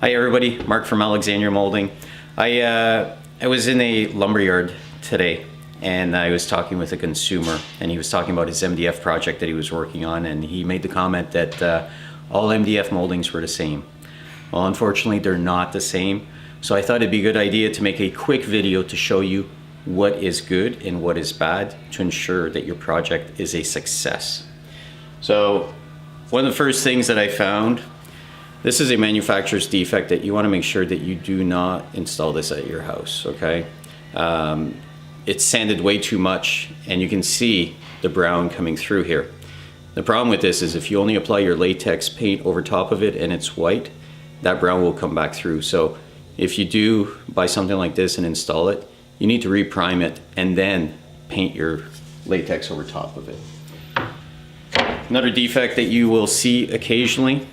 Hi everybody, Mark from Alexandria Moulding. I was in a lumberyard today and I was talking with a consumer and he was talking about his MDF project that he was working on, and he made the comment that all MDF moldings were the same. Well, unfortunately they're not the same, so I thought it'd be a good idea to make a quick video to show you what is good and what is bad to ensure that your project is a success. So one of the first things that I found, this is a manufacturer's defect that you want to make sure that you do not install this at your house, okay? It's sanded way too much and you can see the brown coming through here. The problem with this is if you only apply your latex paint over top of it and it's white, that brown will come back through. So if you do buy something like this and install it, you need to reprime it and then paint your latex over top of it. Another defect that you will see occasionally,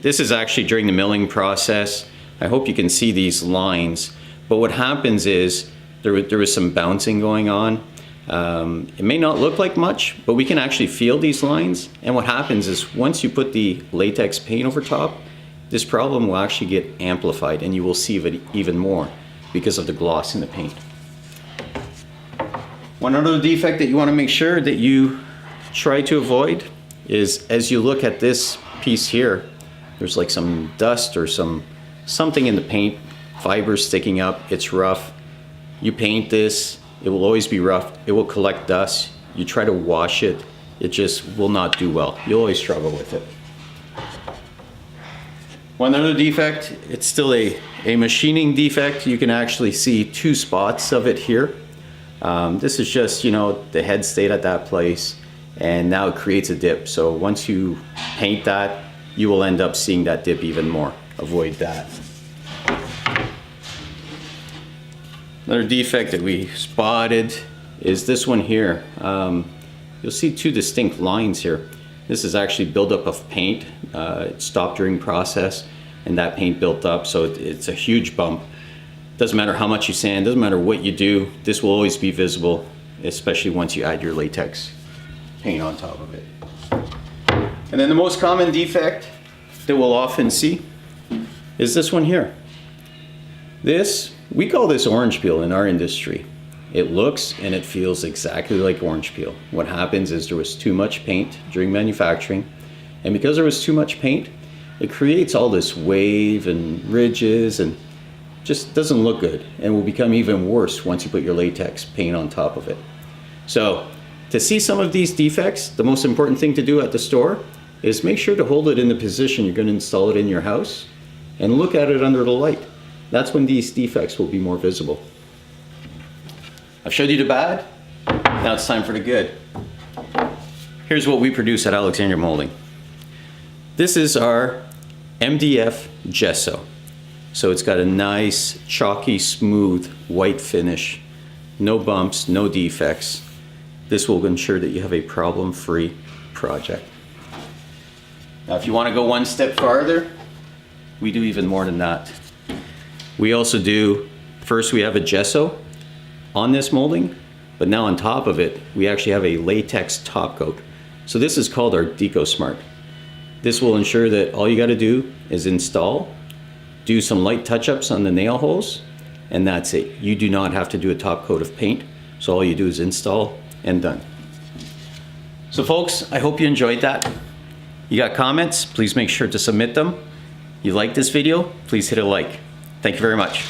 this is actually during the milling process. I hope you can see these lines, but what happens is there was some bouncing going on. It may not look like much, but we can actually feel these lines, and what happens is once you put the latex paint over top, this problem will actually get amplified and you will see it even more because of the gloss in the paint. One other defect that you want to make sure that you try to avoid is as you look at this piece here, there's like some dust or something in the paint, fibers sticking up, it's rough. You paint this, it will always be rough, it will collect dust. You try to wash it, it just will not do well. You'll always struggle with it. One other defect, it's still a machining defect. You can actually see two spots of it here. This is just, the head stayed at that place and now it creates a dip. So once you paint that, you will end up seeing that dip even more. Avoid that. Another defect that we spotted is this one here. You'll see two distinct lines here. This is actually buildup of paint. It stopped during process and that paint built up, so it's a huge bump. Doesn't matter how much you sand, doesn't matter what you do, this will always be visible, especially once you add your latex paint on top of it. And then the most common defect that we'll often see is this one here. We call this orange peel in our industry. It looks and it feels exactly like orange peel. What happens is there was too much paint during manufacturing, and because there was too much paint, it creates all this wave and ridges and just doesn't look good, and will become even worse once you put your latex paint on top of it. So to see some of these defects, the most important thing to do at the store is make sure to hold it in the position you're going to install it in your house and look at it under the light. That's when these defects will be more visible. I've showed you the bad, now it's time for the good. Here's what we produce at Alexandria Moulding. This is our MDF gesso. So it's got a nice, chalky, smooth, white finish. No bumps, no defects. This will ensure that you have a problem-free project. Now, if you want to go one step farther, we do even more than that. We also do, first we have a gesso on this molding, but now on top of it, we actually have a latex top coat. So this is called our Deco Smart. This will ensure that all you got to do is install, do some light touch-ups on the nail holes, and that's it. You do not have to do a top coat of paint, so all you do is install and done. So folks, I hope you enjoyed that. You got comments, please make sure to submit them. You like this video, please hit a like. Thank you very much.